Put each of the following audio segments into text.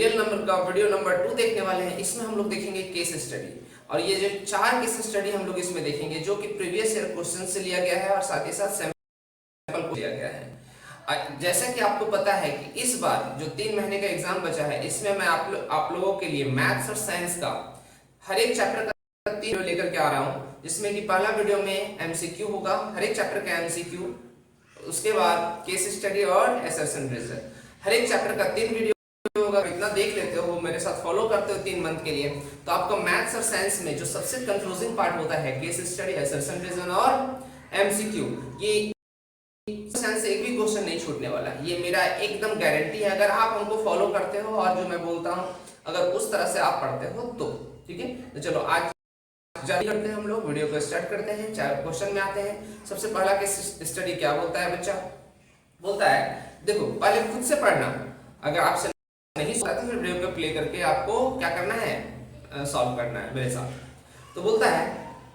Real number का video number 2 देखने वाले हैं। इसमें हम लोग देखेंगे केस स्टडी, और ये जो 4 केस स्टडी हम लोग इसमें देखेंगे जो कि प्रीवियस ईयर क्वेश्चन से लिया गया है और साथ ही साथ सैंपल को लिया गया है। जैसा कि आपको पता है कि इस बार जो 3 महीने का एग्जाम बचा है, इसमें मैं आप लोगों के लिए मैथ्स और साइंस का हर एक चैप्टर का 3 वीडियो लेकर के आ रहा हूँ, जिसमें कि पहला वीडियो में एमसीक्यू होगा, हर एक चैप्टर का एमसीक्यू, उसके बाद केस स्टडी और असर्शन रिजल्ट। हर एक चैप्टर का 3 वीडियो होगा। इतना देख लेते हो, मेरे साथ फॉलो करते हो 3 मंथ के लिए, तो आपको मैथ्स और साइंस में जो सबसे कंफ्यूजिंग पार्ट होता है केस स्टडी, असर्शन रिजल्ट और एमसीक्यू, ये साइंस से एक भी क्वेश्चन नहीं छूटने वाला, ये मेरा एकदम गारंटी है। अगर आप हमको फॉलो करते हो और जो मैं बोलता हूँ अगर उस तरह से आप पढ़ते हो तो ठीक है। तो चलो आज जारी करते हैं, हम लोग वीडियो को स्टार्ट करते हैं। 4 क्वेश्चन में आते हैं। सबसे पहला केस स्टडी क्या बोलता है बच्चा? बोलता है, देखो पहले खुद से पढ़ना, अगर आपसे नहीं सोचा तो फिर वीडियो को प्ले करके आपको क्या करना है, सॉल्व करना है मेरे साथ। तो बोलता है,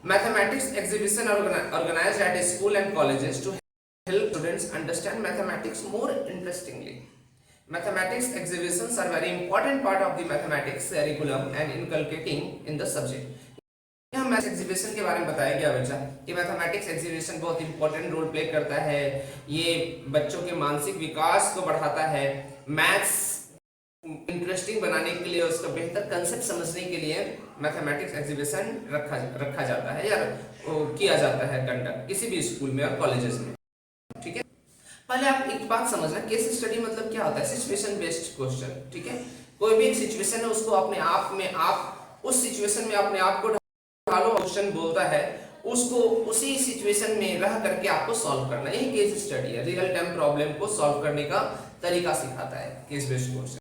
mathematics exhibition organised at school and colleges to help students understand mathematics more interestingly. Mathematics exhibitions are very important part of the mathematics curriculum and inculcating in the subject. यहाँ मैथ्स एग्जीबिशन के बारे में बताया गया बच्चा कि mathematics exhibition बहुत important role play करता है। ये बच्चों के मानसिक विकास को बढ़ाता है, मैथ्स इंटरेस्टिंग बनाने के लिए, उसका बेहतर कंसेप्ट समझने के लिए मैथमेटिक्स एग्जीबिशन रखा जाता है या किया जाता है कंडक्ट किसी भी स्कूल में और कॉलेजेस में। ठीक है, पहले आप एक बात समझना, केस स्टडी मतलब क्या होता है? Situation based question. ठीक है, कोई भी एक सिचुएशन है उसको अपने आप में आप उस सिचुएशन में अपने आप को ढालो, क्वेश्चन बोलता है, उसको उसी सिचुएशन में रह करके आपको सॉल्व करना, यही केस स्टडी है। रियल टाइम प्रॉब्लम को सॉल्व करने का तरीका सिखाता है case based question.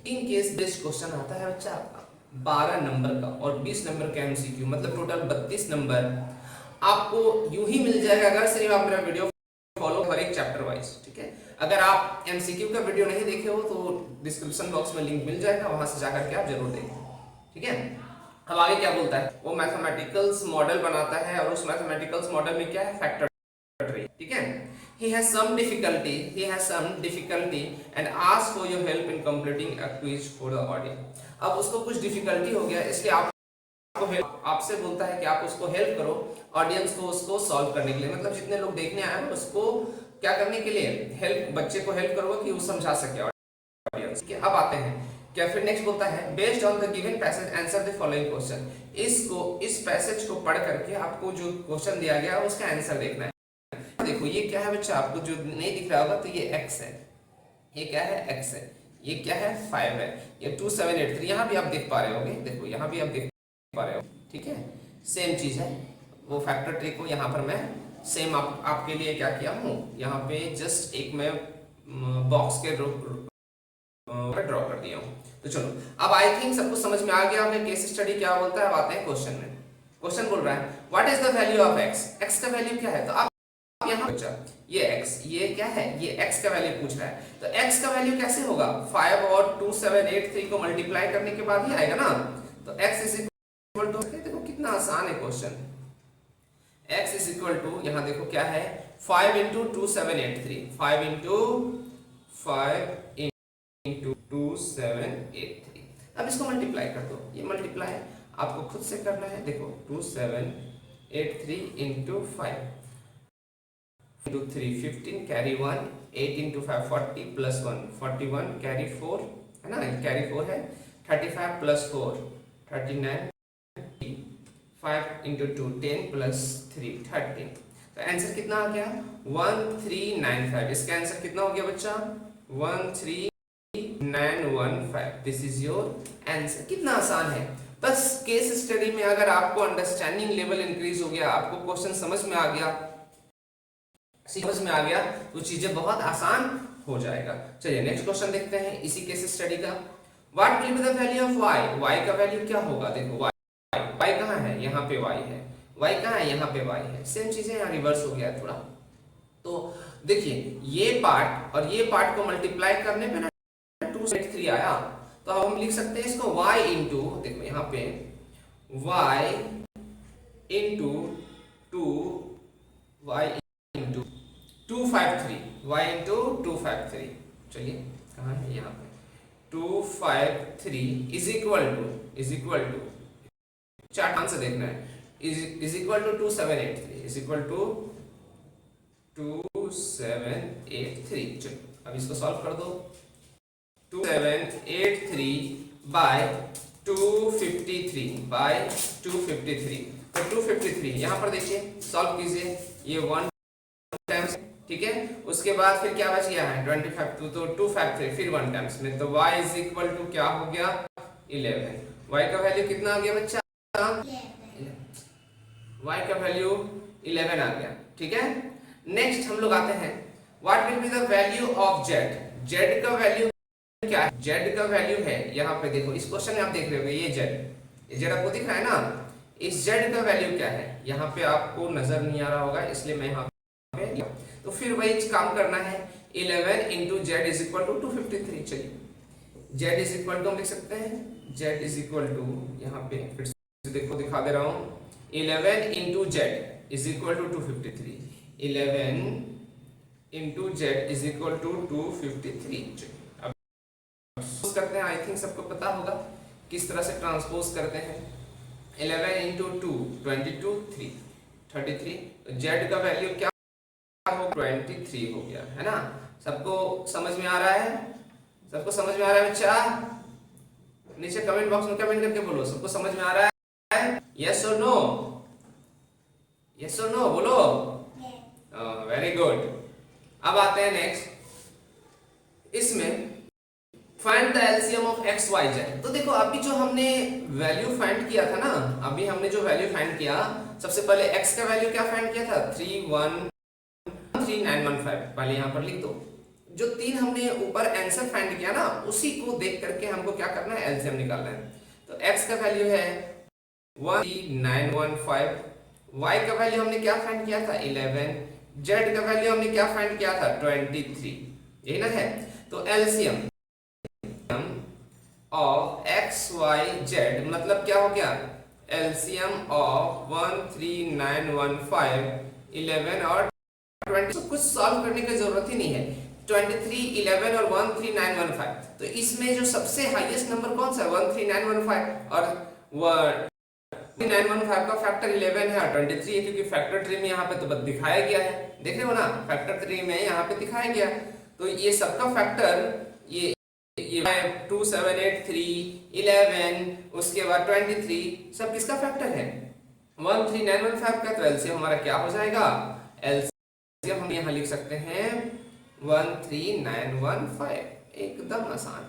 3 case based question आता है बच्चा आपका 12 नंबर का और 20 नंबर का एमसीक्यू, मतलब टोटल 32 नंबर आपको यूं ही मिल जाएगा अगर सिर्फ आप मेरा वीडियो फॉलो हर एक चैप्टर वाइज। ठीक है, अगर आप एमसीक्यू का वीडियो नहीं देखे हो तो डिस्क्रिप्शन बॉक्स में लिंक मिल जाएगा, वहां से जाकर के आप जरूर देखें। ठीक है, अब आगे क्या बोलता है? वो मैथमेटिकल्स मॉडल बनाता है और उस मैथमेटिकल्स मॉडल में क्या है? Factor tree. ठीक है, he has some difficulty and ask for your help in completing a quiz for the audience. अब उसको कुछ डिफिकल्टी हो गया, इसलिए आपसे बोलता है कि आप उसको हेल्प करो, ऑडियंस को उसको सॉल्व करने के लिए, मतलब जितने लोग देखने आए हैं उसको क्या करने के लिए, हेल्प, बच्चे को हेल्प करोगे कि वो समझा सके ऑडियंस। ठीक है, अब आते हैं क्या, फिर नेक्स्ट बोलता है, based on the given passage answer the following question. इस पैसेज को पढ़ करके आपको जो क्वेश्चन दिया गया उसका आंसर देखना है। देखो ये क्या है बच्चा, आपको जो नहीं दिख रहा होगा तो ये x है, ये क्या है, x है, ये क्या है, 5 है, ये 2783 यहाँ भी आप देख पा रहे होगे, देखो यहाँ भी आप देख पा रहे हो। ठीक है, सेम चीज है, वो फैक्टर ट्री को यहाँ पर मैं सेम आपके लिए क्या किया हूँ, यहाँ पे जस्ट एक मैं बॉक्स के ड्रॉ कर दिया हूँ। तो चलो अब आई थिंक सबको समझ में आ गया होगा केस स्टडी क्या बोलता है। अब आते हैं क्वेश्चन में। क्वेश्चन बोल रहा है, what is the value of x? x का वैल्यू क्या है? तो आप यहाँ बच्चा ये x, ये क्या है, ये x का वैल्यू पूछ रहा है, तो x का वैल्यू कैसे होगा? 5 और 2783 को मल्टीप्लाई करने के बाद ही आएगा ना, तो x इज इक्वल टू, देखो कितना आसान है question. x is equal to, यहाँ देखो क्या है, 5 इंटू 2783, 5 इंटू 2783। अब इसको मल्टीप्लाई कर दो, ये मल्टीप्लाई आपको खुद से करना है। देखो 2783 into 5 into 3 15 carry 1 8 into 5 40 plus 1 41 carry 4 है ना, कैरी 4 है, 35 plus 4 39 5 into 2 10 plus 3 13। तो आंसर कितना आ गया? 1395। इसका आंसर कितना हो गया बच्चा? 13915। This is your answer. कितना आसान है। बस केस स्टडी में अगर आपको अंडरस्टैंडिंग लेवल इंक्रीज हो गया, आपको क्वेश्चन समझ में आ गया तो चीजें बहुत आसान हो जाएगा। चलिए नेक्स्ट क्वेश्चन देखते हैं इसी केस स्टडी का। What will be the value of y? y का वैल्यू क्या होगा? देखो y कहाँ है, यहाँ पे y है, y कहाँ है, यहाँ पे y है। सेम चीजें यहाँ रिवर्स हो गया थोड़ा। तो देखिए ये पार्ट और ये पार्ट को मल्टीप्लाई करने पे ना 283 आया, तो अब हम लिख सकते हैं इसको y इंटू, देखो यहाँ पे y इंटू 253, y इंटू 253। चलिए कहाँ है, यहाँ पे 253 is equal to chart answer देखना है, is equal to 2783 is equal to 2783। चलो अब इसको सॉल्व कर दो। 2783 बाय 253 तो 253 यहाँ पर देखिए सॉल्व कीजिए, ये 1 टाइम्स, ठीक है। उसके बाद फिर क्या बच गया है 25, तो 253 फिर 1 टाइम्स में, तो y इज इक्वल टू क्या हो गया 11। y का वैल्यू कितना आ गया बच्चा, y का वैल्यू 11 आ गया, ठीक है। नेक्स्ट हम लोग आते हैं what will be the value of z। z का वैल्यू क्या है, z का वैल्यू है यहाँ पे देखो, इस क्वेश्चन में आप देख रहे हो ये z आपको दिख रहा है ना, इस z का वैल्यू क्या है यहाँ पे आपको नजर नहीं आ रहा होगा, इसलिए मैं यहाँ पे, तो फिर वही काम करना है 11 into Z is equal to 253। चलिए z इज इक्वल टू हम लिख सकते हैं, z इज इक्वल टू यहाँ पे फिर से देखो दिखा दे रहा हूँ, 11 into Z is equal to 253, 11 into Z is equal to 253। अब करते हैं, आई थिंक सबको पता होगा किस तरह से ट्रांसपोज करते हैं। 11 इंटू 2 22 3 33, जेड का वैल्यू क्या हो 23 हो गया है ना। सबको समझ में आ रहा है, सबको समझ में आ रहा है बच्चा, नीचे कमेंट बॉक्स में कमेंट करके बोलो सबको समझ में आ रहा है, यस और नो, यस और नो बोलो, वेरी गुड। अब आते हैं नेक्स्ट, इसमें find the LCM of X Y Z. तो देखो अभी जो हमने वैल्यू फाइंड किया था ना, अभी हमने जो वैल्यू फाइंड किया, सबसे पहले एक्स का वैल्यू क्या फाइंड किया था 313,915, पहले यहाँ पर लिख दो। जो 3 हमने ऊपर आंसर फाइंड किया ना, उसी को देख करके हमको क्या करना है एलसीएम निकालना है। तो एक्स का वैल्यू है 13915, वाई का वैल्यू हमने क्या फाइंड किया था 11, जेड का वैल्यू हमने क्या फाइंड किया था 23, यही ना है। तो LCM of X Y Z मतलब क्या हो गया, एलसीएम ऑफ 13915 11 और 20, तो कुछ सॉल्व करने की जरूरत ही नहीं है, 23 11 और 13915। तो इसमें जो सबसे हाईएस्ट नंबर कौन सा है 13915, और 13915 का फैक्टर 11 है और 23 है, क्योंकि फैक्टर ट्री में यहाँ पे तो बस दिखाया गया है, देख रहे हो ना, फैक्टर ट्री में यहाँ पे दिखाया गया। तो ये सबका फैक्टर ये 2783 11 उसके बाद 23 सब किसका फैक्टर है 13915 का। तो एलसीएम हमारा क्या हो जाएगा, एलसीएम हम यहाँ लिख सकते हैं 13915, एकदम आसान,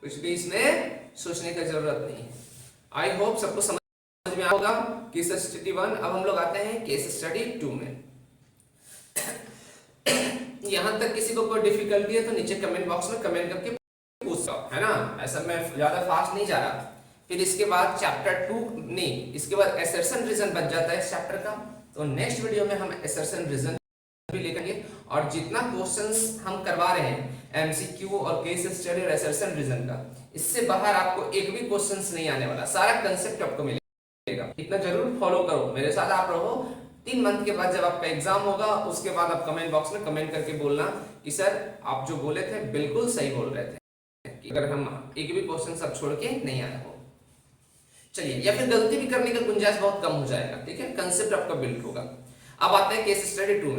कुछ भी इसमें सोचने की जरूरत नहीं है। आई होप सबको समझ में आएगा केस स्टडी 1। अब हम लोग आते हैं केस स्टडी 2 में। यहां तक किसी को कोई डिफिकल्टी है तो नीचे कमेंट बॉक्स में कमेंट करके पूछ सकते है ना, ऐसा मैं ज्यादा फास्ट नहीं जा रहा। फिर इसके बाद चैप्टर 2 नहीं, इसके बाद असर्शन रीजन बच जाता है इस चैप्टर का। तो नेक्स्ट वीडियो में हम असर्शन रीजन भी लेंगे, और जितना क्वेश्चंस हम करवा रहे हैं एमसीक्यू और केस स्टडी और असर्शन रीजन का, इससे बाहर आपको एक भी क्वेश्चंस नहीं आने वाला, सारा कांसेप्ट आपको मिलेगा। इतना जरूर फॉलो करो, मेरे साथ आप रहो। 3 मंथ के बाद जब आपका एग्जाम होगा, उसके बाद आप कमेंट बॉक्स में कमेंट करके बोलना कि सर आप जो बोले थे बिल्कुल सही बोल रहे थे, कि अगर हम एक भी क्वेश्चन सब छोड़ के नहीं आए हो। चलिए, या फिर गलती भी करने का गुंजाइश बहुत कम हो जाएगा, ठीक है, कंसेप्ट आपका बिल्ड होगा। अब आते हैं केस स्टडी 2 में।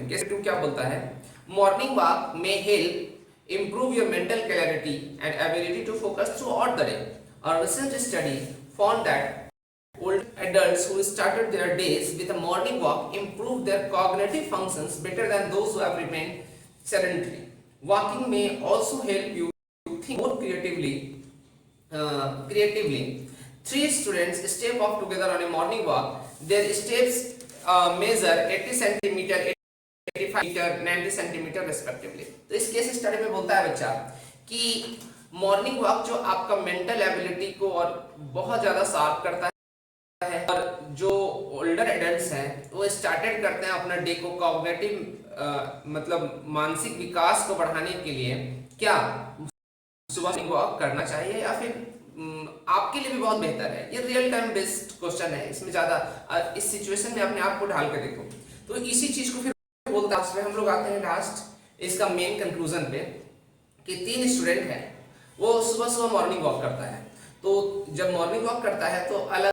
केस 2 क्या बोलता है, morning walk may help improve your mental clarity and ability to focus throughout the day. A recent study found that old adults who started their days with a morning walk improved their cognitive functions better than those who have remained sedentary. Walking may also help you think more creatively. 3 students step off together on a morning walk. Their steps measure 80 centimeter, 85 metre, 90 centimetre respectively. तो इस case study में बोलता है बच्चा कि morning walk जो आपका mental ability को और बहुत ज्यादा शार्प करता है, और जो ओल्डर एडल्ट्स हैं वो स्टार्टेड करते हैं अपना डे को कॉग्निटिव मतलब मानसिक विकास को बढ़ाने के लिए क्या सुबह वॉक करना चाहिए, या फिर आपके लिए भी बहुत बेहतर है। ये रियल टाइम बेस्ड क्वेश्चन है, इसमें ज्यादा इस सिचुएशन में अपने आप को ढाल के देखो। तो इसी चीज को फिर बोलता है, हम लोग आते हैं लास्ट इसका मेन कंक्लूजन पे कि 3 स्टूडेंट हैं वो सुबह सुबह मॉर्निंग वॉक करता है। तो जब मॉर्निंग वॉक करता है तो अलग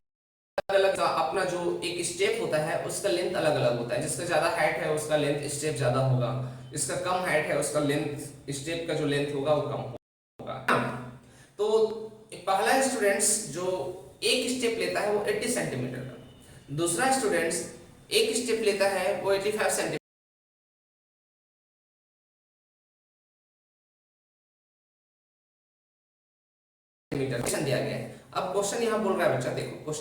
अलग अपना जो एक स्टेप होता है उसका लेंथ अलग अलग होता है। जिसका ज्यादा हाइट है उसका लेंथ स्टेप ज्यादा होगा, जिसका कम हाइट है उसका लेंथ स्टेप का जो लेंथ होगा वो कम होगा। तो पहला स्टूडेंट्स जो एक स्टेप लेता है वो 80 सेंटीमीटर का, दूसरा स्टूडेंट्स एक स्टेप लेता है वो 85 सेंटीमीटर क्वेश्चन दिया गया है। अब क्वेश्चन यहाँ बोल रहा है बच्चा, देखो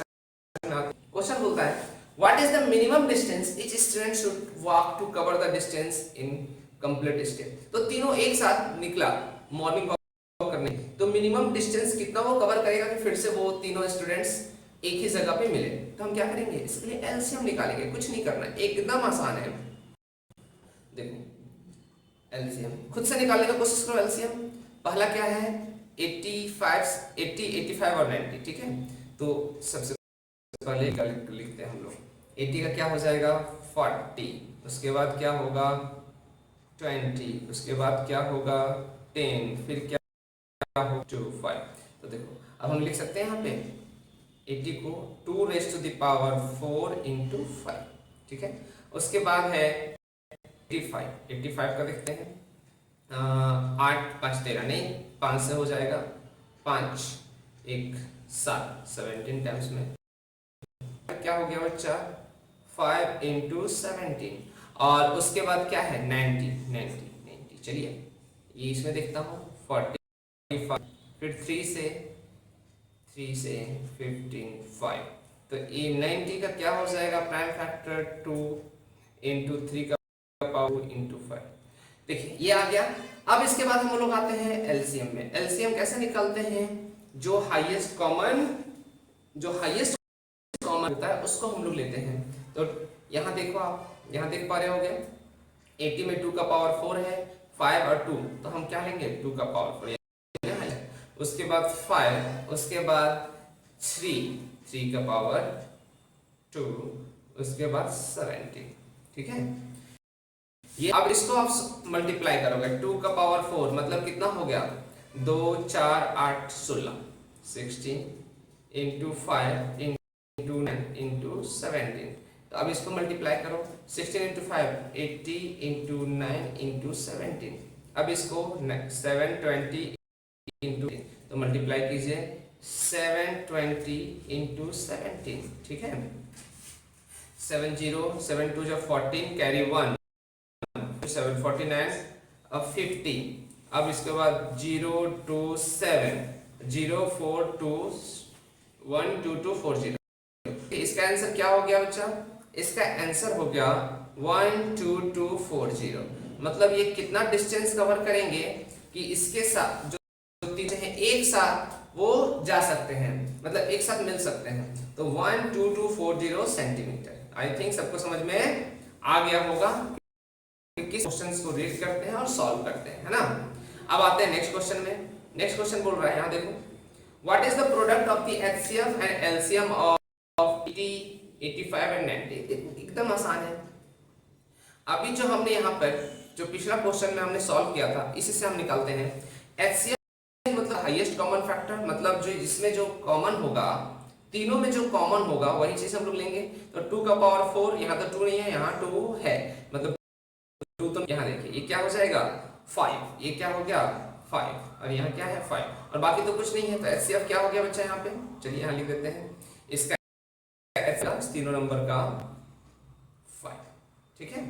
क्वेश्चन बोलता है what is the minimum distance each student should walk to cover the distance in complete step. तो तीनों एक साथ निकला मॉर्निंग वॉक करने, तो मिनिमम डिस्टेंस कितना वो कवर करेगा कि फिर से वो तीनों स्टूडेंट्स एक ही जगह पे मिले। तो हम क्या करेंगे, इसके लिए एलसीएम निकालेंगे, कुछ नहीं करना, एकदम आसान है। देखो एलसीएम खुद से निकालने का कोशिश करो। एलसीएम पहला क्या है 85, 80, 85 और 90, ठीक है। तो सबसे पहले लिखते हैं हम लोग 80 का क्या हो जाएगा 40, उसके बाद क्या होगा 20, उसके बाद क्या होगा 10, फिर क्या होगा 25। तो देखो अब हम लिख सकते हैं यहाँ पे 80 को 2 raise to the power 4 into 5, ठीक है। उसके बाद है 85 का देखते हैं 8 5 13 नहीं 5 से हो जाएगा, 5 1 7 17 टाइम्स में क्या हो गया बच्चा 5 into 17। और उसके बाद क्या है 90। चलिए ये इसमें देखता हूँ 45, फिर 3 से 15 5। तो ये 90 का क्या हो जाएगा प्राइम फैक्टर 2 into 3 का पावर into 5। देखिए ये आ गया। अब इसके बाद हम लोग आते हैं एलसीएम में। एलसीएम कैसे निकालते हैं, जो हाईएस्ट कॉमन होता है उसको हम लोग लेते हैं। तो यहाँ देखो आप यहाँ देख पा रहे होंगे 80 में 2 का पावर 4 है, 5 और 2, तो हम क्या लेंगे 2 का पावर 4, उसके बाद 5, उसके बाद 3 का पावर 2, उसके बाद 17, ठीक है। ये अब इसको आप मल्टीप्लाई करोगे 2 का पावर 4 मतलब कितना हो गया 2 4 8 16 into 5 into 9 into 17। तो अब इसको मल्टीप्लाई करो 16 into 5 80 into 9 into 17। अब इसको 720 into, तो मल्टीप्लाई कीजिए 720 into 17, ठीक है। 70 7 2 जो 14 कैरी 1 749 अब 50। अब इसके बाद 0 2 7 0 4 2 1 2 2 4 0। इसका आंसर क्या हो गया बच्चा, इसका आंसर हो गया 1 2 2 4 0। मतलब ये कितना डिस्टेंस कवर करेंगे कि इसके साथ जो तीन हैं एक साथ वो जा सकते हैं, मतलब एक साथ मिल सकते हैं। तो 1 2 2 4 0 सेंटीमीटर। आई थिंक सबको समझ में आ गया होगा किस क्वेश्चंस को रीड करते हैं और सॉल्व करते हैं, है ना। अब आते हैं नेक्स्ट क्वेश्चन में। नेक्स्ट क्वेश्चन बोल रहा है यहाँ देखो what is the product of the HCF and LCM of 80 85 and 90। एकदम आसान है। अभी जो हमने यहाँ पर जो पिछला क्वेश्चन में हमने सॉल्व किया था इसी से हम निकालते हैं। एचसीएफ मतलब हाईएस्ट कॉमन फैक्टर, मतलब जो जिसमें जो कॉमन होगा तीनों में जो कॉमन होगा वही चीज हम लोग लेंगे। तो 2 का पावर 4, यहाँ तो 2 नहीं है यहाँ 2 है, मतलब 2 तो यहाँ देखिए ये क्या हो जाएगा 5, ये क्या हो गया 5 और यहाँ क्या है 5 और बाकी तो कुछ नहीं है। तो एचसीएफ क्या हो गया बच्चा यहाँ पे, चलिए यहाँ लिख देते हैं इसका तीनों नंबर का 5, ठीक है।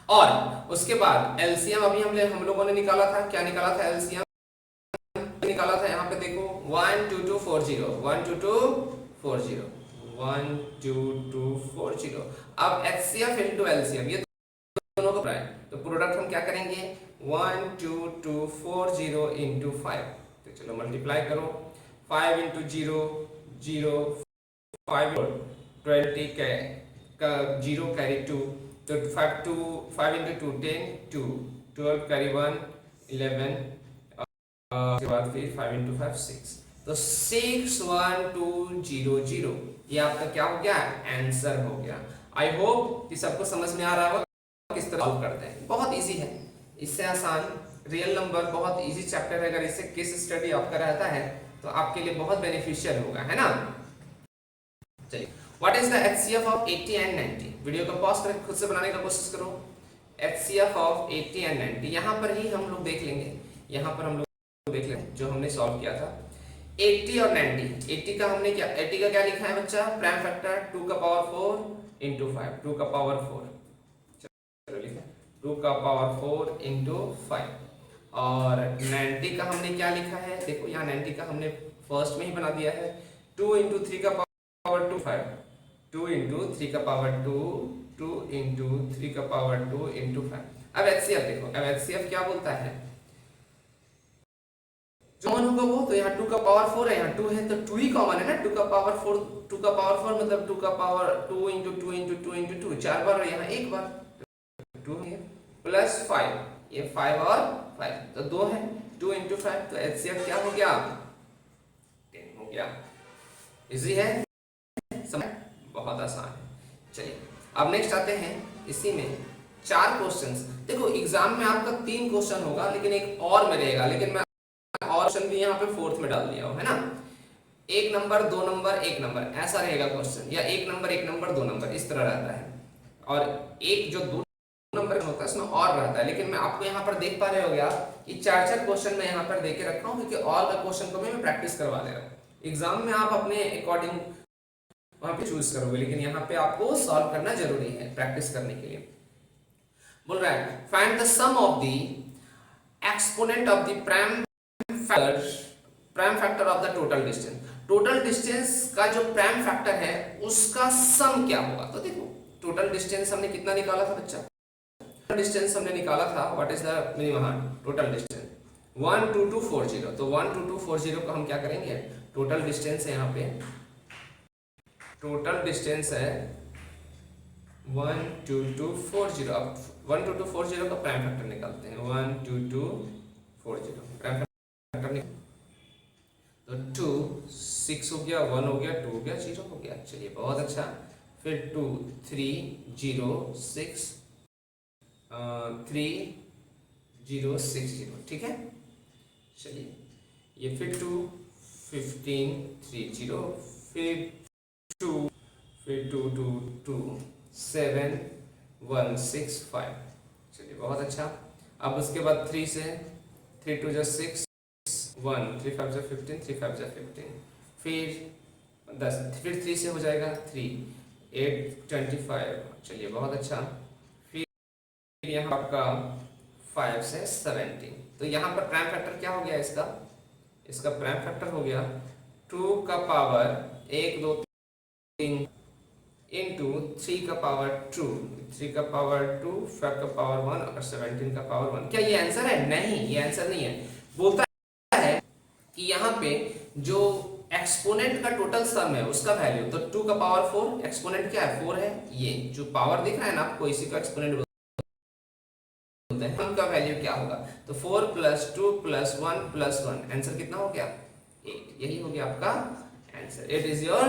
और उसके बाद एलसीएम अभी हम लोगों ने निकाला था, क्या निकाला था एलसीएम निकाला था यहाँ पे देखो 1 2 2 4 0 1 2 2 4 0 1 2 2 4 0। अब एचसीएफ इनटू एलसीएम ये दोनों का प्राइम, तो प्रोडक्ट हम क्या करेंगे 1 2 2 4 0 into 5। तो चलो मल्टीप्लाई करो 5 into 0 0 5 20 का 0 कैरी 2, तो 5 into 2 10 2 12 कैरी 1 11 उसके बाद फिर 5 into 5 6। तो 6 1 2 0 0 ये आपका क्या हो गया आंसर हो गया। आई होप कि सबको समझ में आ रहा होगा किस तरह सॉल्व करते हैं। बहुत इजी है, इससे आसान रियल नंबर बहुत इजी चैप्टर है, अगर इससे केस स्टडी आपका रहता है तो आपके लिए बहुत बेनिफिशियल होगा, है ना। चलिए, what is the HCF of 80 and 90? Video को पॉज करके खुद से बनाने का कोशिश करो। एचसीएफ ऑफ 80 एंड 90 यहाँ पर ही हम लोग देख लेंगे, यहाँ पर हम लोग देख लेंगे जो हमने सॉल्व किया था 80 और 90। 80 का हमने क्या, 80 का क्या लिखा है बच्चा, प्राइम फैक्टर 2 का पावर 4 इंटू 5, 2 का पावर 4, चलो लिखा 2 का पावर 4 इंटू 5। और 90 का हमने क्या लिखा है, देखो यहाँ 90 का हमने फर्स्ट में ही बना दिया है, 2 इंटू 3 का पावर 2 5, 2 इंटू 3 का पावर 2, 2 इंटू 3 का पावर 2 इंटू 5। अब एचसीएफ देखो, अब एचसीएफ क्या बोलता है, जो कॉमन होगा वो, तो यहाँ 2 का पावर 4 है, यहाँ 2 है तो 2 ही कॉमन है ना, 2 का पावर 4, 2 का पावर 4 मतलब 2 का पावर 2 इंटू 2 इंटू 2 इंटू 2, 4 बार और यहाँ एक बार, 2 है प्लस 5, ये 5 और 5 तो 2 है, 2 इंटू 5 तो एचसीएफ क्या हो गया, 10 हो गया। इजी है, समझ, बहुत आसान है। चलिए अब नेक्स्ट आते हैं, इसी में 4 क्वेश्चंस। देखो एग्जाम में आपका 3 क्वेश्चन होगा लेकिन एक और में रहेगा, लेकिन मैं और ऑप्शन भी यहाँ पे 4th में डाल दिया हूँ, है ना। 1 नंबर 2 नंबर 1 नंबर ऐसा रहेगा क्वेश्चन, या 1 नंबर 1 नंबर 2 नंबर इस तरह रहता है, और एक जो 2 नंबर होता है उसमें और रहता है। लेकिन मैं आपको यहाँ पर देख पा रहे हो गया कि 4 क्वेश्चन मैं यहाँ पर दे के रखा हूँ, क्योंकि और का क्वेश्चन को मैं प्रैक्टिस करवा दे रहा हूँ। एग्जाम में आप अपने अकॉर्डिंग वहां पे चूज करोगे, लेकिन यहाँ पे आपको सॉल्व करना जरूरी है प्रैक्टिस करने के लिए। बोल रहा है find the sum of the exponent of the prime factor of the total distance. Total distance का जो प्राइम फैक्टर है उसका सम क्या होगा। तो देखो टोटल डिस्टेंस हमने कितना निकाला था बच्चा, टोटल डिस्टेंस हमने निकाला था, what is the minimum total distance 12240। तो 12240 को हम क्या करेंगे, टोटल डिस्टेंस है, यहाँ पे टोटल डिस्टेंस है 12240। अब 12240 का प्राइम फैक्टर निकालते हैं, 12240 प्राइम फैक्टर निकाल, तो 2 6 हो गया, 1 हो गया, 2 हो गया, 0 हो गया। चलिए बहुत अच्छा, फिर 2 3 0 6 3 0 6 0, ठीक है। चलिए ये फिर 2 15 3 0, फिर 2 फिर 2 2 2 7 1 6 5। चलिए बहुत अच्छा। अब उसके बाद 3 से 3 2 जा 6 1 3 5 जा 15 3 5 जा 15, फिर 10, फिर 3 से हो जाएगा 3 8 25। चलिए बहुत अच्छा। फिर यहाँ आपका 5 से 17। तो यहाँ पर प्राइम फैक्टर क्या हो गया इसका, इसका प्राइम फैक्टर हो गया 2 का पावर 1 2 3 इंटू 3 का पावर 2, 3 का पावर 2, 5 का पावर 1 और 17 का पावर 1। क्या ये आंसर है? नहीं, ये आंसर नहीं है। बोलता है कि यहाँ पे जो एक्सपोनेंट का टोटल सम है उसका वैल्यू, तो 2 का पावर 4, एक्सपोनेंट क्या है 4 है, ये जो पावर दिख रहा है ना आपको इसी का एक्सपोनेंट बोलते हैं। हम का वैल्यू क्या होगा, तो 4 + 2 + 1 + 1, आंसर कितना हो गया 8। यही हो गया आपका answer, it is your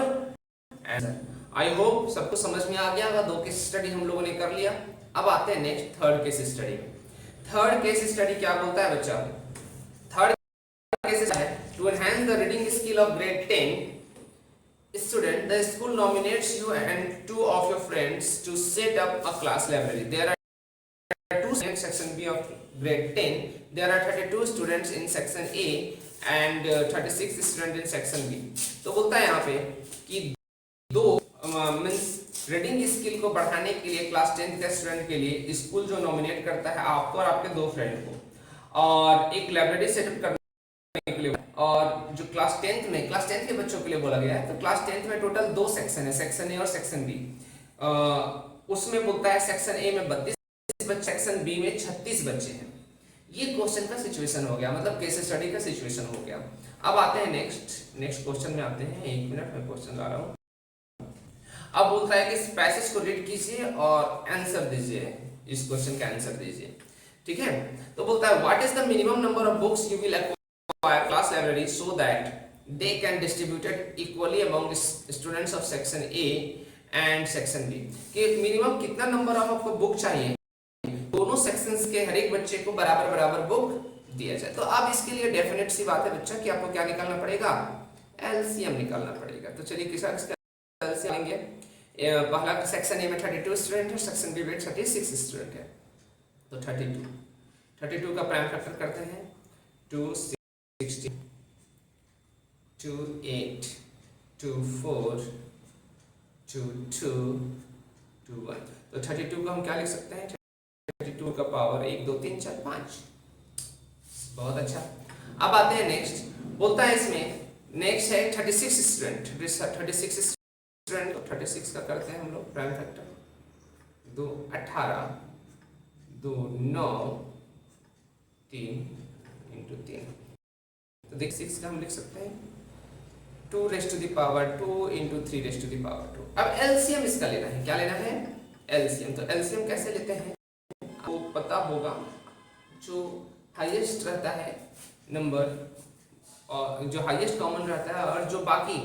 answer. I hope सबको समझ में आ गया होगा। 2 केस स्टडी हम लोगों ने कर लिया। अब आते हैं नेक्स्ट थर्ड केस स्टडी में। थर्ड केस स्टडी क्या बोलता है बच्चा, थर्ड केस है to enhance the reading skill of grade 10 student, the school nominates you and 2 of your friends to set up a class library. There are 2 students in section B of grade 10. There are 32 students in section A and 36 students in section B. तो बोलता है यहाँ पे कि 2 means reading skill को बढ़ाने के लिए क्लास 10 के स्टूडेंट के लिए स्कूल जो नॉमिनेट करता है आपको और आपके 2 फ्रेंड को, और एक लाइब्रेरी सेटअप करने के लिए, और जो क्लास 10 के बच्चों के लिए बोला गया है। तो क्लास 10 में टोटल 2 सेक्शन है, सेक्शन ए और सेक्शन बी। उसमें बोलता है सेक्शन ए में 32 बच्चे, सेक्शन बी में 36 बच्चे हैं। ये क्वेश्चन का सिचुएशन हो गया, मतलब केस स्टडी का सिचुएशन हो गया। अब आते हैं नेक्स्ट क्वेश्चन में आते हैं। 1 मिनट में क्वेश्चन ला रहा हूँ। अब बोलता है कि इस पैसेज को रीड कीजिए और आंसर दीजिए, इस क्वेश्चन का आंसर दीजिए, ठीक है। तो बोलता है what is the minimum number of books you will acquire class library so that they can distributed equally among students of section A and section B. कि मिनिमम कितना नंबर ऑफ आपको बुक चाहिए दोनों सेक्शंस के हर एक बच्चे को बराबर बराबर बुक दिया जाए। तो अब इसके लिए डेफिनेट सी बात है बच्चा कि आपको क्या निकालना पड़ेगा, एलसीएम निकालना पड़ेगा। तो चलिए किसका एलसीएम लेंगे। पहला सेक्शन ए में 32 स्टूडेंट है, सेक्शन बी में 36 स्टूडेंट है। तो 32 का प्राइम फैक्टर करते हैं 2 16 2 8 2 4 2 2 2 1। तो 32 को हम क्या लिख सकते हैं, 32 का पावर 1 2 3 4 5। बहुत अच्छा। अब आते हैं नेक्स्ट, बोलता है इसमें नेक्स्ट है 36 स्टूडेंट। 36 स्टूडेंट, 36 का करते हैं हम लोग प्राइम फैक्टर 2 18 2 9 3 इंटू 3। तो देख 6 का हम लिख सकते हैं 2 raise to the power 2 into 3 raise to the power 2। अब एलसीएम इसका लेना है, क्या लेना है, एलसीएम। तो एलसीएम कैसे लेते हैं आपको पता होगा, जो हाईएस्ट रहता है नंबर और जो हाईएस्ट कॉमन रहता है और जो बाकी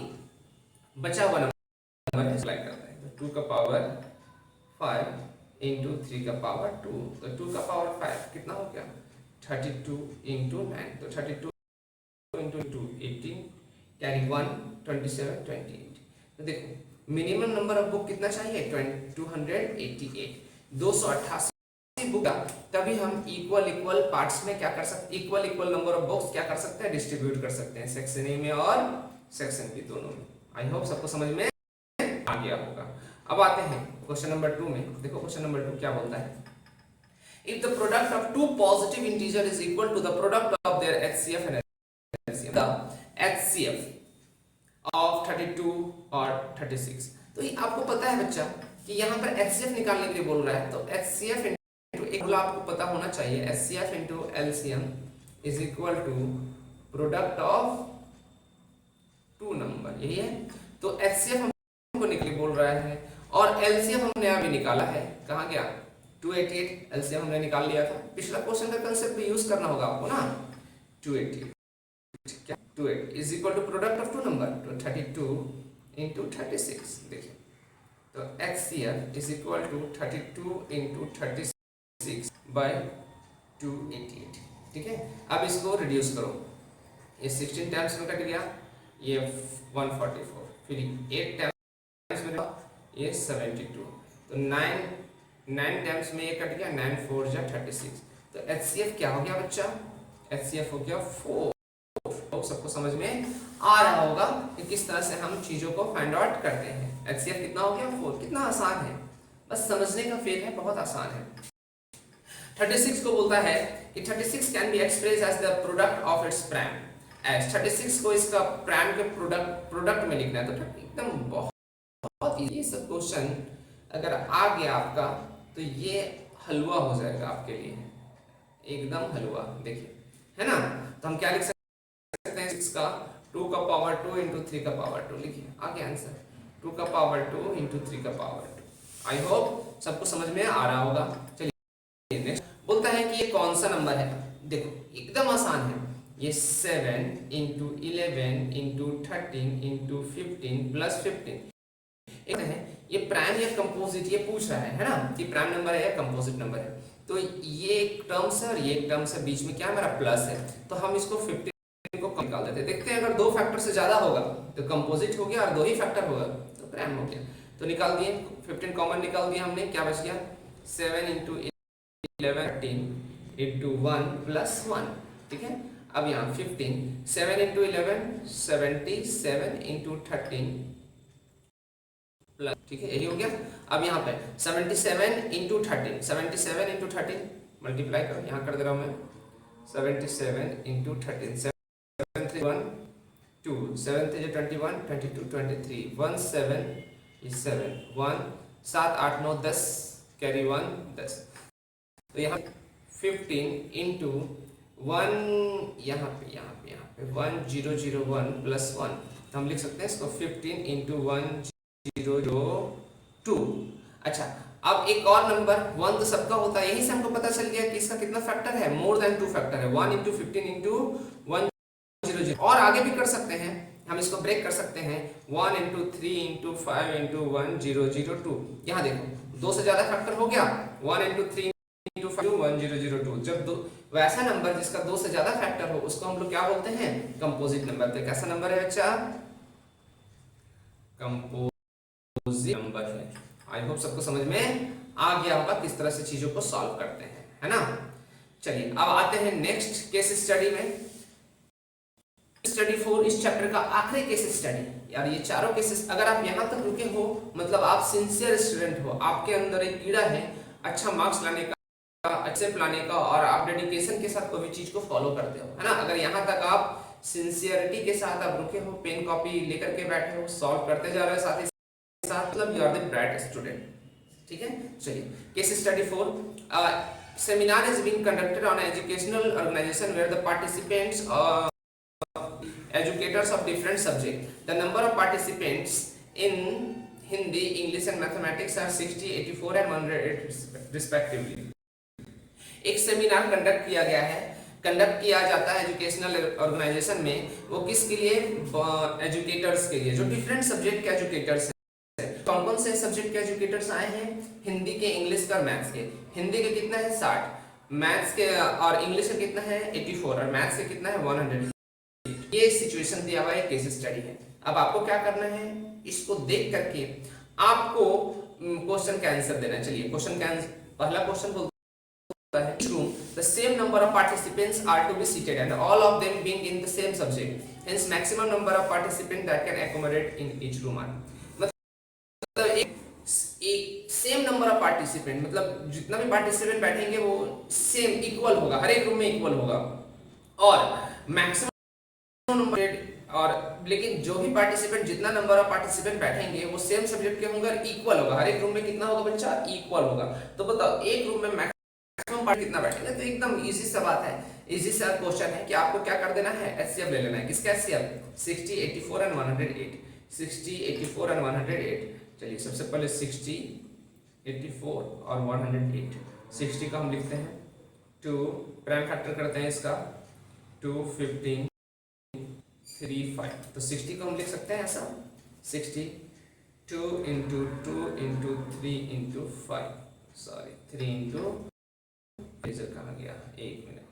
बचा हुआ नंबर अप्लाई करता है। तो 2 का पावर 5 इंटू 3 का पावर 2। तो 2 का पावर 5 कितना हो गया 32 इंटू 9। तो 32 इंटू 2 18 कैरी 1 27 28। तो देखो मिनिमम नंबर ऑफ बुक कितना चाहिए 288, 288 बुक। तभी हम इक्वल पार्ट्स में क्या कर सकते, इक्वल नंबर ऑफ बुक्स क्या कर सकते हैं, डिस्ट्रीब्यूट कर सकते हैं सेक्शन ए में और सेक्शन बी दोनों में। आई होप सबको समझ में आ गया होगा। अब आते हैं क्वेश्चन नंबर 2 में। देखो क्वेश्चन नंबर 2 क्या बोलता है, if the product of two positive integer is equal to the product of their HCF and LCM, the HCF of 32 और 36। तो ये आपको पता है बच्चा कि यहाँ पर एचसीएफ निकालने के लिए बोल रहा है। तो एचसीएफ इंटू एक आपको पता होना चाहिए, HCF into LCM is equal to product of two number, यही है। तो एचसीएफ हमको निकले बोल रहा है और एलसीएम हमने अभी निकाला है, कहाँ गया 288। एलसीएम हमने निकाल लिया था, पिछला क्वेश्चन का कंसेप्ट भी यूज करना होगा आपको ना। 288 क्या 28 is equal to product of two number, तो 32 इंटू 36। देखिए तो HCF is equal to 32 into 36 by 288। ठीक है, अब इसको रिड्यूस करो, ये 16 टाइम्स में कट गया, ये 144, फिर 8 टाइम्स में ये 72, तो 9 टाइम्स में ये कट गया, 9 4 जा 36। तो एचसीएफ क्या हो गया बच्चा, एचसीएफ हो गया 4। सबको समझ में आ रहा होगा कि किस तरह से हम चीजों को फाइंड आउट करते हैं। एचसीएफ कितना हो गया 4, कितना आसान है, बस समझने का फेल है, बहुत आसान है। 36 को बोलता है कि 36 can be express as the product of its prime. As 36 को इसका प्राइम के प्रोडक्ट में लिखना है। तो एकदम बहुत इजी सब क्वेश्चन अगर आ गया आपका तो ये हलवा हो जाएगा आपके लिए, एकदम हलवा। देखिए है ना, तो हम क्या लिख सकते हैं 6 का 2 का पावर 2 इंटू 3 का पावर 2 लिखिए, आ गया आंसर 2 का पावर 2 इंटू 3 का पावर 2। आई होप सबको समझ में आ रहा होगा। चलिए नेक्स्ट बोलता है कि ये कौन सा नंबर है, देखो एकदम आसान है, ये 7 इंटू 11 इंटू 13 इंटू 15 प्लस 15 है। ये प्राइम या कंपोजिट ये पूछ रहा है ना, कि प्राइम नंबर है या कंपोजिट नंबर है। तो ये एक टर्म्स है और ये एक टर्म्स है, बीच में क्या मेरा प्लस है, तो हम इसको 15 को निकाल देते हैं। देखते हैं अगर 2 फैक्टर से ज्यादा होगा तो कंपोजिट हो गया और 2 ही फैक्टर होगा तो प्राइम हो गया। तो निकाल दिए 15 कॉमन निकाल दिया हमने, क्या बच गया 7 इंटू 11 13 इंटू 1 प्लस 1। ठीक है, अब यहाँ 15 7 इंटू 11 77 इंटू 13 प्लस, ठीक है यही हो गया। अब यहाँ पे 77 इंटू 13 77 इंटू 13 मल्टीप्लाई करो, यहाँ कर दे रहा हूँ मैं 77 इंटू 13 7 3 1 2 7 3 21 22 23 1 7 7 1 7 8 9 10 कैरी 1 10। तो यहाँ 15 इंटू 1 यहाँ पे 1 0 0 1 प्लस 1, तो हम लिख सकते हैं इसको 15 इंटू 1 0 0 2। अच्छा अब एक और नंबर 1 तो सबका होता है, यहीं से हमको पता चल गया कि इसका कितना फैक्टर है, मोर देन 2 फैक्टर है, 1 इंटू 15 इंटू 1 0 0। और आगे भी कर सकते हैं, हम इसको ब्रेक कर सकते हैं 1 इंटू 3 इंटू 5 इंटू 1 0 0 2। यहाँ देखो 2 से ज्यादा फैक्टर हो गया, 1 इंटू 3 इंटू 5 1 0 0 वैसा नंबर जिसका 2 से ज्यादा फैक्टर हो उसको हम लोग क्या बोलते हैं, कंपोजिट नंबर। तो कैसा नंबर है बच्चा, कंपोजिट नंबर है। आई होप सबको समझ में आ गया होगा किस तरह से चीजों को सॉल्व करते हैं, है ना। चलिए अब आते हैं नेक्स्ट केस स्टडी में। स्टडी 4 इस चैप्टर का आखिरी केस स्टडी। यार ये चारों केसेस अगर आप यहाँ तक रुके हो मतलब आप सिंसियर स्टूडेंट हो, आपके अंदर एक कीड़ा है अच्छा मार्क्स लाने का, अच्छे लाने का, और आप डेडिकेशन के साथ कोई भी चीज को फॉलो करते हो, है ना। अगर यहाँ तक आप सिंसियरिटी के साथ आप रुके हो, पेन कॉपी लेकर के बैठे हो, सॉल्व करते जा रहे हो साथ ही साथ, मतलब you are the bright student, ठीक है। चलिए case study 4 seminar is being conducted on an educational organization where the participants educators of different subject. The number of participants in Hindi, English and Mathematics are 60, 84 and 108 respectively. एक seminar conduct किया गया है, conduct किया जाता है educational organisation में, वो किसके लिए, एजुकेटर्स के लिए, जो डिफरेंट सब्जेक्ट के एजुकेटर्स हैं। कौन कौन से सब्जेक्ट के एजुकेटर्स आए हैं, हिंदी के, इंग्लिश का और मैथ्स के। हिंदी के कितना है 60, मैथ्स के और इंग्लिश का कितना है 84 और मैथ्स के कितना है 100। ये सिचुएशन दिया हुआ है, केस स्टडी है। अब आपको क्या करना है, इसको देख करके आपको क्वेश्चन का आंसर देना है। चलिए क्वेश्चन का पहला क्वेश्चन बोलता है, room the same number of participants are to be seated and all of them being in the same subject, hence maximum number of participants that can accommodate in each room are। मतलब एक same number of participant, मतलब जितना भी participant बैठेंगे वो same equal होगा, हर एक room में इक्वल होगा, और मैक्सिमम नंबर, और लेकिन जो भी पार्टिसिपेंट, जितना नंबर ऑफ पार्टिसिपेंट बैठेंगे वो सेम सब्जेक्ट के होंगे, इक्वल होगा, हर एक रूम में कितना होगा बच्चा, इक्वल होगा। तो बताओ एक रूम में मैक्सिमम पार्टी कितना बैठेंगे, तो एकदम इजी सा बात है, इजी सा क्वेश्चन है कि आपको क्या कर देना है, एचसीएफ ले लेना है। किसका एचसीएफ, 60, 84 एंड 108, 60, 84 एंड 108। चलिए सबसे पहले 60, 84 और 108। 60 का हम लिखते हैं 2, प्राइम फैक्टर करते हैं इसका 2, 15, 3, 5। तो 60 को हम लिख सकते हैं ऐसा, 60 2 into 2 into 3 into 5, sorry 3 into, इधर कहाँ गया, एक मिनट,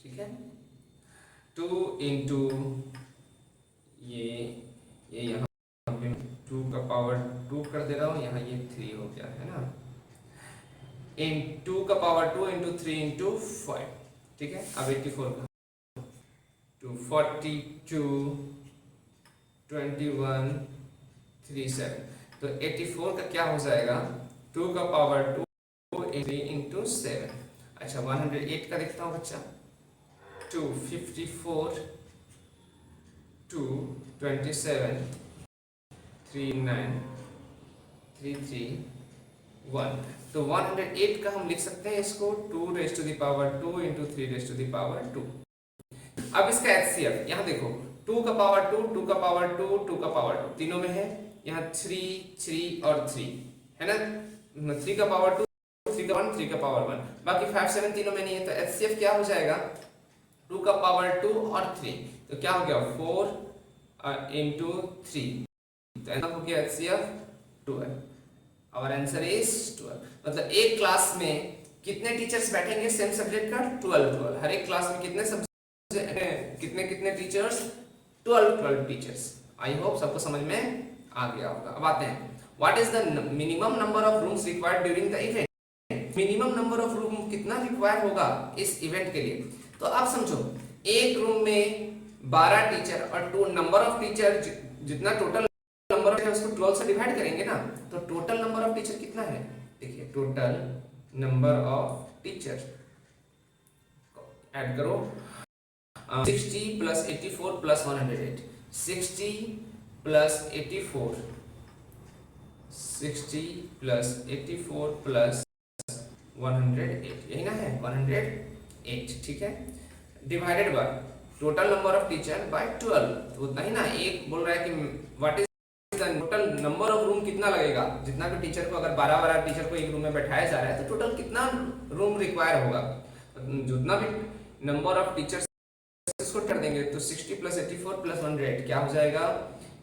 ठीक है, 2 into ये यहाँ 2 का पावर 2 कर दे रहा हूँ, यहाँ ये 3 हो गया है ना, इन 2 का पावर 2 into 3 into 5, ठीक है। अब 84 का 2, 42, 21, 37, तो 84 का क्या हो जाएगा, 2 का पावर 2 into 7। अच्छा 108 का देखता हूँ बच्चा, 2, 54, 2, 27, 39, 33, 1। तो 108 का हम लिख सकते हैं इसको 2 raised to the power 2 into 3 raised to the power 2। अब इसका एचसीएफ यहाँ देखो, 2 का पावर 2, 2 का पावर 2, 2 का पावर 2 तीनों में है, यहाँ 3, 3 और 3 है ना, 3 का पावर 2, 3 का 1, 3 का पावर 1, बाकी 5, 7 तीनों में नहीं है। तो एचसीएफ क्या हो जाएगा, 2 का पावर 2 और 3, तो क्या हो गया 4 into 3, तो हो गया एचसीएफ 12। और आंसर इज 12। मतलब एक क्लास में कितने टीचर्स बैठेंगे सेम सब्जेक्ट का, 12। हर एक क्लास में कितने कितने टीचर्स, 12 टीचर्स। आई होप सबको समझ में आ गया होगा। अब आते हैं, what is the minimum number of rooms required during the event. Minimum number of room कितना रिक्वायर होगा इस इवेंट के लिए। तो आप समझो एक रूम में 12 टीचर और 2 नंबर ऑफ टीचर, जितना टोटल नंबर है उसको 12 से डिवाइड करेंगे ना, तो टोटल नंबर ऑफ टीचर कितना है, देखिए total number of teacher add करो, 60 plus 84 plus 108, 60 plus 84, 60 plus 84 plus 108, यही ना है 108, ठीक है, divided by total number of teacher by 12, उतना ही ना। एक बोल रहा है कि what is total number of room कितना लगेगा, जितना भी टीचर को, अगर 12 टीचर को एक रूम में बैठाया जा रहा है तो टोटल कितना रूम रिक्वायर होगा, जितना भी नंबर ऑफ टीचर्स इसको कर देंगे तो 60 प्लस 84 प्लस 108 क्या हो जाएगा,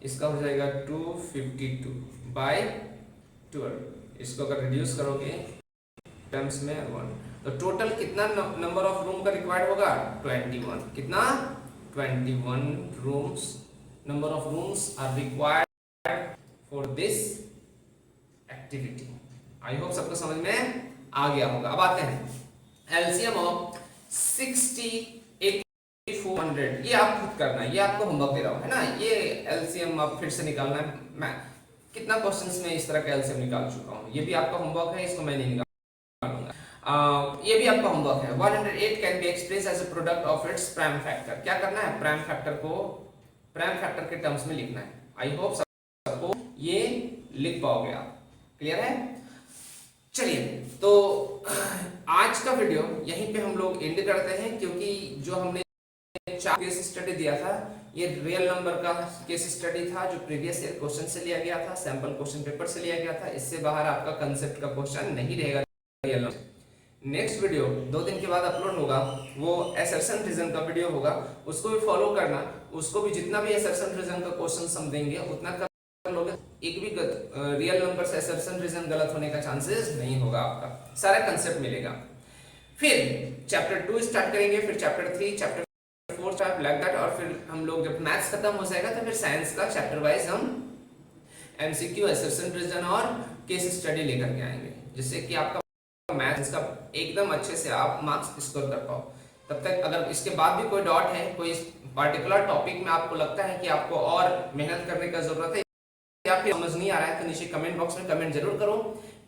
इसका हो जाएगा 252 बाय 12। इसको अगर रिड्यूस करोगे टर्म्स में 1। तो टोटल कितना नंबर ऑफ रूम का रिक्वायर्ड होगा? 21। कितना? 21 rooms, number of rooms are required for this activity. I hope सबको समझ में आ गया होगा। अब आते हैं एलसीएम ऑफ 60, 400। ये आप खुद करना है, ये आपको होमवर्क दे रहा हूं, है ना। ये एलसीएम आप फिर से निकालना है। मैं कितना क्वेश्चंस में इस तरह का एलसीएम निकाल चुका हूं। ये भी आपका होमवर्क है, इसको मैं नहीं निकालूंगा। ये भी आपका होमवर्क है। 108 can be express as a product of its prime factor. क्या करना है? प्राइम फैक्टर को प्राइम फैक्टर के टर्म्स में लिखना है। आई होप सबको ये लिख पाओगे आप। क्लियर है? चलिए, तो आज का वीडियो यहीं पे हम लोग एंड करते हैं, क्योंकि जो हमने 4 केस स्टडी दिया था, ये रियल नंबर का केस स्टडी था जो प्रीवियस ईयर क्वेश्चन से लिया गया था, सैंपल क्वेश्चन पेपर से लिया गया था। इससे बाहर आपका कंसेप्ट का क्वेश्चन नहीं रहेगा रियल नंबर। नेक्स्ट वीडियो 2 दिन के बाद अपलोड होगा, वो असर्शन रीजन का वीडियो होगा। उसको भी फॉलो करना, उसको भी जितना भी असर्शन रीजन का क्वेश्चन हम देंगे उतना कर लोगे। एक भी रियल नंबर से असर्शन रीजन गलत होने का चांसेस नहीं होगा, आपका सारा कंसेप्ट मिलेगा। फिर चैप्टर 2 स्टार्ट करेंगे, फिर chapter 3, chapter 4 start like that. और फिर हम लोग जब मैथ्स खत्म हो जाएगा तो फिर साइंस का चैप्टर वाइज हम एमसीक्यू, असर्शन रीजन और केस स्टडी लेकर के आएंगे, जिससे कि आपका मैथ्स का एकदम अच्छे से आप मार्क्स स्कोर कर पाओ। तब तक अगर इसके बाद भी कोई डॉट है, कोई पर्टिकुलर टॉपिक में आपको लगता है कि आपको और मेहनत करने का जरूरत है या फिर समझ नहीं आ रहा है, तो नीचे कमेंट बॉक्स में कमेंट जरूर करो।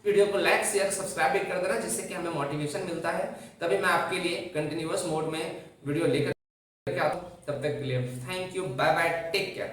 वीडियो को लाइक, शेयर, सब्सक्राइब भी कर देना, जिससे कि हमें मोटिवेशन मिलता है। तभी मैं आपके लिए कंटिन्यूअस मोड में वीडियो लेकर के आता हूं। तब तक के लिए thank you, bye bye, take care.